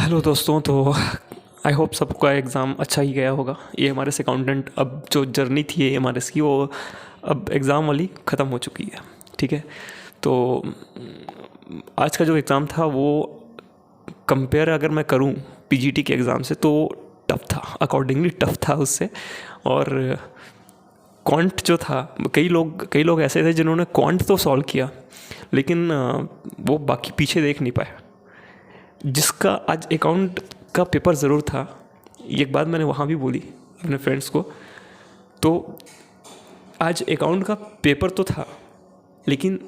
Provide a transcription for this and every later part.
Hello दोस्तों। तो I hope सबका एग्ज़ाम अच्छा ही गया होगा। ये हमारे से अकाउंटेंट अब जो जर्नी थी ये हमारे की वो अब एग्ज़ाम वाली ख़त्म हो चुकी है। ठीक है। तो आज का जो एग्ज़ाम था वो कंपेयर अगर मैं करूं पीजीटी के एग्ज़ाम से तो टफ था, अकॉर्डिंगली टफ था उससे। और क्वांट जो था, कई लोग ऐसे थे जिन्होंने क्वांट तो सॉल्व किया लेकिन वो बाकी पीछे देख नहीं पाए। जिसका आज अकाउंट का पेपर ज़रूर था, एक बात मैंने वहाँ भी बोली अपने फ्रेंड्स को। तो आज अकाउंट का पेपर तो था लेकिन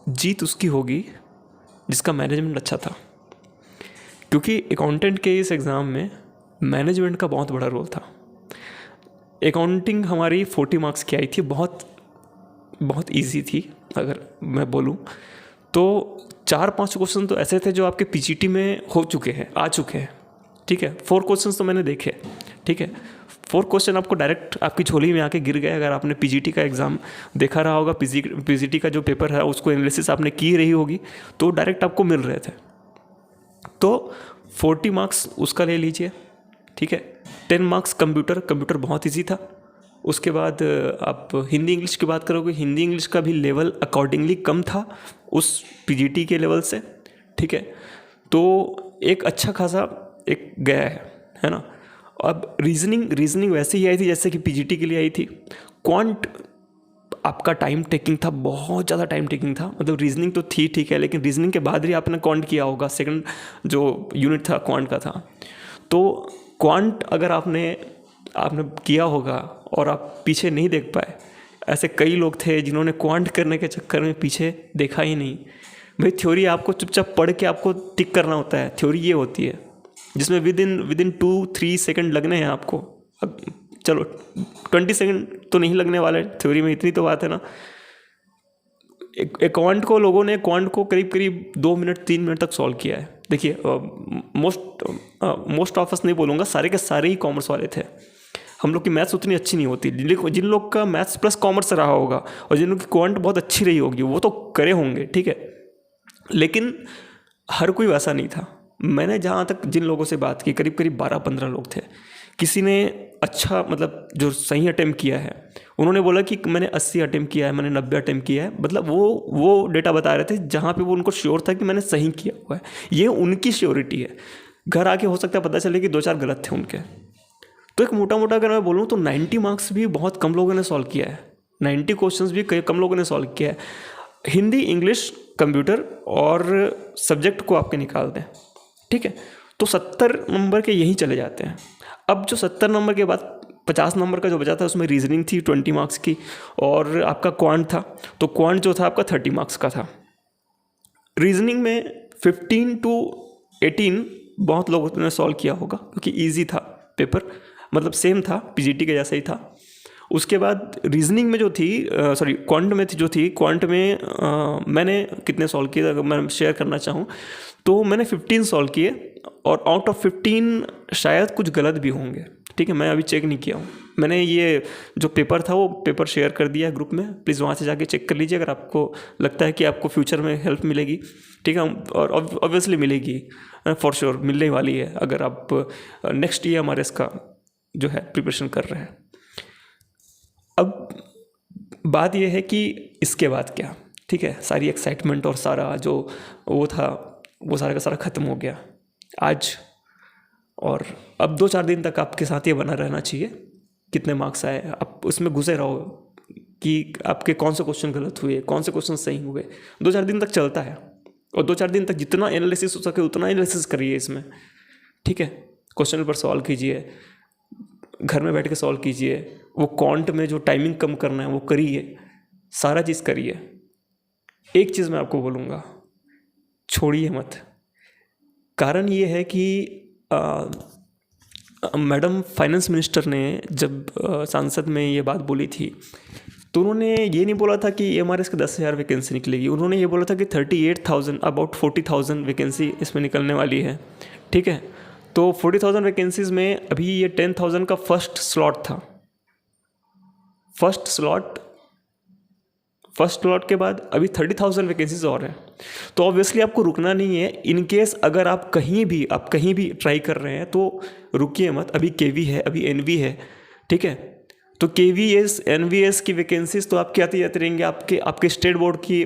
जीत उसकी होगी जिसका मैनेजमेंट अच्छा था, क्योंकि अकाउंटेंट के इस एग्ज़ाम में मैनेजमेंट का बहुत बड़ा रोल था। अकाउंटिंग हमारी 40 मार्क्स की आई थी, बहुत बहुत ईजी थी अगर मैं बोलूँ तो। 4-5 क्वेश्चन तो ऐसे थे जो आपके पीजीटी में हो चुके हैं, आ चुके हैं। ठीक है। 4 क्वेश्चन तो मैंने देखे। ठीक है। 4 क्वेश्चन आपको डायरेक्ट आपकी झोली में आके गिर गए। अगर आपने पीजीटी का एग्ज़ाम देखा रहा होगा, पीजीटी का जो पेपर है उसको एनालिसिस आपने की रही होगी, तो डायरेक्ट आपको मिल रहे थे। तो 40 मार्क्स उसका ले लीजिए। ठीक है। 10 मार्क्स कंप्यूटर बहुत ईजी था। उसके बाद आप हिंदी इंग्लिश की बात करोगे, हिंदी इंग्लिश का भी लेवल अकॉर्डिंगली कम था उस पीजीटी के लेवल से। ठीक है। तो एक अच्छा खासा एक गया है ना। अब रीजनिंग वैसे ही आई थी जैसे कि पीजीटी के लिए आई थी। क्वांट आपका टाइम टेकिंग था, बहुत ज़्यादा टाइम टेकिंग था। मतलब रीजनिंग तो थी ठीक है, लेकिन रीजनिंग के बाद ही आपने क्वांट किया होगा। सेकंड जो यूनिट था क्वांट का था। तो क्वांट अगर आपने किया होगा और आप पीछे नहीं देख पाए, ऐसे कई लोग थे जिन्होंने क्वांट करने के चक्कर में पीछे देखा ही नहीं। भाई थ्योरी आपको चुपचाप पढ़ के आपको टिक करना होता है। थ्योरी ये होती है जिसमें विद इन 2-3 सेकंड लगने हैं आपको। अब चलो 20 सेकंड तो नहीं लगने वाले थ्योरी में, इतनी तो बात है ना। एक क्वांट को लोगों ने क्वांट को करीब करीब 2 मिनट 3 मिनट तक सॉल्व किया है। देखिए मोस्ट ऑफ अस नहीं बोलूँगा, सारे के सारे ही कॉमर्स वाले थे। हम लोग की मैथ्स उतनी अच्छी नहीं होती। जिन लोग का मैथ्स प्लस कॉमर्स रहा होगा और जिन लोग की क्वांट बहुत अच्छी रही होगी वो तो करे होंगे। ठीक है। लेकिन हर कोई वैसा नहीं था। मैंने जहाँ तक जिन लोगों से बात की, करीब करीब 12-15 लोग थे। किसी ने अच्छा मतलब जो सही अटेम्प्ट किया है, उन्होंने बोला कि मैंने 80 अटेम्प्ट किया है, मैंने 90 अटेम्प्ट किया है। मतलब वो डेटा बता रहे थे जहाँ पे वो उनको श्योर था कि मैंने सही किया हुआ है। ये उनकी श्योरिटी है। घर आके हो सकता है पता चले कि 2-4 गलत थे उनके। तो एक मोटा मोटा अगर मैं बोलूँ तो 90 मार्क्स भी बहुत कम लोगों ने सॉल्व किया है। 90 क्वेश्चंस भी कम लोगों ने सॉल्व किया है। हिंदी इंग्लिश कंप्यूटर और सब्जेक्ट को आपके निकाल दें, ठीक है, तो 70 नंबर के यही चले जाते हैं। अब जो 70 नंबर के बाद 50 नंबर का जो बचा था उसमें रीजनिंग थी 20 मार्क्स की और आपका क्वांट था। तो क्वांट जो था आपका 30 मार्क्स का था। रीजनिंग में 15 टू 18 बहुत लोगों ने सॉल्व किया होगा क्योंकि ईजी था पेपर, मतलब सेम था पीजीटी के जैसा ही था। उसके बाद रीजनिंग में जो थी क्वांट में थी जो थी क्वांट में मैंने कितने सॉल्व किए अगर मैं शेयर करना चाहूँ तो मैंने 15 सॉल्व किए और आउट ऑफ 15 शायद कुछ गलत भी होंगे। ठीक है। मैं अभी चेक नहीं किया हूँ। मैंने ये जो पेपर था वो पेपर शेयर कर दिया है ग्रुप में, प्लीज़ वहाँ से जाके चेक कर लीजिए अगर आपको लगता है कि आपको फ्यूचर में हेल्प मिलेगी। ठीक है। और ऑब्वियसली मिलेगी, फॉर श्योर मिलने वाली है अगर आप नेक्स्ट ईयर हमारे इसका जो है प्रिपरेशन कर रहे हैं। अब बात यह है कि इसके बाद क्या। ठीक है। सारी एक्साइटमेंट और सारा जो वो था वो सारा का सारा ख़त्म हो गया आज। और अब 2-4 दिन तक आपके साथ ये बना रहना चाहिए कितने मार्क्स आए, आप उसमें घुसे रहो कि आपके कौन से क्वेश्चन गलत हुए, कौन से क्वेश्चन सही हुए। 2-4 दिन तक चलता है और 2-4 दिन तक जितना एनालिसिस हो सके उतना एनालिसिस करिए इसमें। ठीक है। क्वेश्चन पेपर सॉल्व कीजिए, घर में बैठ के सॉल्व कीजिए। वो क्वांट में जो टाइमिंग कम करना है वो करिए, सारा चीज़ करिए। एक चीज़ मैं आपको बोलूँगा, छोड़िए मत। कारण ये है कि मैडम फाइनेंस मिनिस्टर ने जब संसद में ये बात बोली थी तो उन्होंने ये नहीं बोला था कि एमआरएस के 10,000 वैकेंसी निकलेगी। उन्होंने ये बोला था कि 38,000 अबाउट 40,000 वैकेंसी इसमें निकलने वाली है। ठीक है। तो 40,000 वैकेंसीज़ में अभी ये 10,000 का फर्स्ट स्लॉट था। फर्स्ट स्लॉट के बाद अभी 30,000 वैकेंसीज और हैं। तो ऑब्वियसली आपको रुकना नहीं है। इन केस अगर आप कहीं भी ट्राई कर रहे हैं तो रुकिए मत। अभी केवी है, अभी एनवी है, ठीक है। तो केवीएस एनवीएस की वैकेंसीज तो आपकी आती जाती रहेंगी। आपके स्टेट बोर्ड की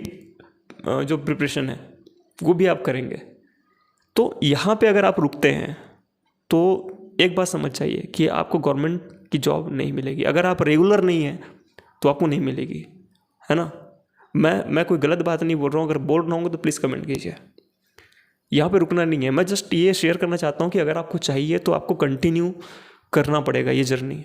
जो प्रिपरेशन है वो भी आप करेंगे। तो यहाँ पे अगर आप रुकते हैं तो एक बात समझ जाइए कि आपको गवर्नमेंट की जॉब नहीं मिलेगी। अगर आप रेगुलर नहीं हैं तो आपको नहीं मिलेगी, है ना। मैं कोई गलत बात नहीं बोल रहा हूँ, अगर बोल रहा हूँ तो प्लीज़ कमेंट कीजिए। यहाँ पे रुकना नहीं है। मैं जस्ट ये शेयर करना चाहता हूँ कि अगर आपको चाहिए तो आपको कंटिन्यू करना पड़ेगा ये जर्नी।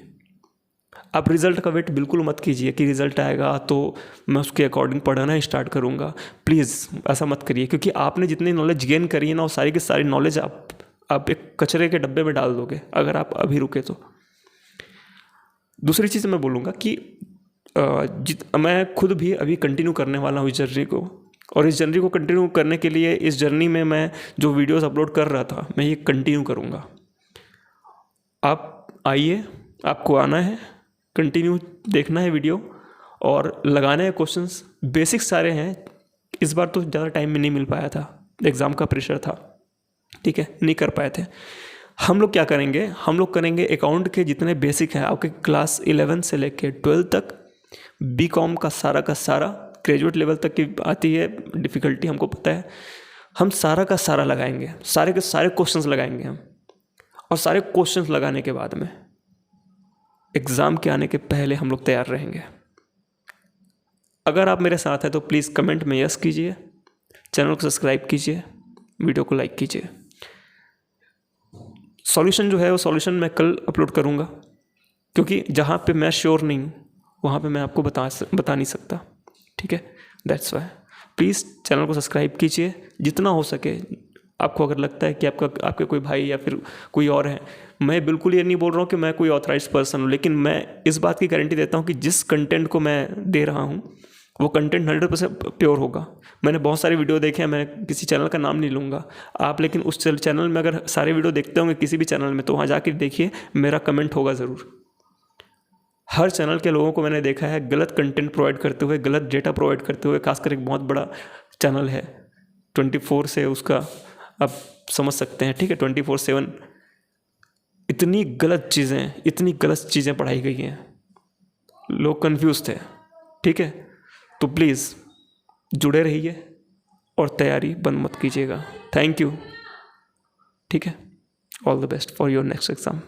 आप रिज़ल्ट का वेट बिल्कुल मत कीजिए कि रिज़ल्ट आएगा तो मैं उसके अकॉर्डिंग पढ़ना स्टार्ट करूँगा। प्लीज़ ऐसा मत करिए, क्योंकि आपने जितनी नॉलेज गेन करी है ना वो सारी की सारी नॉलेज आप एक कचरे के डब्बे में डाल दोगे अगर आप अभी रुके तो। दूसरी चीज़ मैं बोलूँगा कि मैं खुद भी अभी कंटिन्यू करने वाला हूँ इस जर्नी को, और इस जर्नी को कंटिन्यू करने के लिए इस जर्नी में मैं जो वीडियोस अपलोड कर रहा था मैं ये कंटिन्यू करूँगा। आप आइए, आपको आना है, कंटिन्यू देखना है वीडियो और लगाने हैं क्वेश्चंस। बेसिक्स सारे हैं। इस बार तो ज़्यादा टाइम में नहीं मिल पाया था, एग्ज़ाम का प्रेशर था, ठीक है, नहीं कर पाए थे। हम लोग क्या करेंगे, हम लोग करेंगे अकाउंट के जितने बेसिक हैं आपके क्लास 11 से लेके 12 तक, बीकॉम का सारा ग्रेजुएट लेवल तक की आती है डिफ़िकल्टी, हमको पता है। हम सारा का सारा लगाएंगे, सारे के सारे क्वेश्चंस लगाएंगे हम। और सारे क्वेश्चंस लगाने के बाद में एग्ज़ाम के आने के पहले हम लोग तैयार रहेंगे। अगर आप मेरे साथ हैं तो प्लीज़ कमेंट में यस कीजिए, चैनल को सब्सक्राइब कीजिए, वीडियो को लाइक कीजिए। सॉल्यूशन जो है वो सॉल्यूशन मैं कल अपलोड करूँगा, क्योंकि जहाँ पे मैं श्योर नहीं हूँ वहाँ पे मैं आपको बता नहीं सकता, ठीक है। दैट्स वाई प्लीज़ चैनल को सब्सक्राइब कीजिए जितना हो सके। आपको अगर लगता है कि आपके कोई भाई या फिर कोई और है, मैं बिल्कुल ये नहीं बोल रहा हूँ कि मैं कोई ऑथराइज्ड पर्सन हूँ, लेकिन मैं इस बात की गारंटी देता हूँ कि जिस कंटेंट को मैं दे रहा हूँ वो कंटेंट 100% प्योर होगा। मैंने बहुत सारे वीडियो देखे हैं, मैं किसी चैनल का नाम नहीं लूँगा आप, लेकिन उस चैनल में अगर सारे वीडियो देखते होंगे किसी भी चैनल में तो वहाँ जाकर देखिए, मेरा कमेंट होगा ज़रूर। हर चैनल के लोगों को मैंने देखा है गलत कंटेंट प्रोवाइड करते हुए, गलत डेटा प्रोवाइड करते हुए। खासकर एक बहुत बड़ा चैनल है 24 से, उसका आप समझ सकते हैं, ठीक है। 24/7 इतनी गलत चीज़ें पढ़ाई गई हैं, लोग कंफ्यूज थे, ठीक है। तो प्लीज़ जुड़े रहिए और तैयारी बंद मत कीजिएगा। थैंक यू, ठीक है। All the best for your next exam.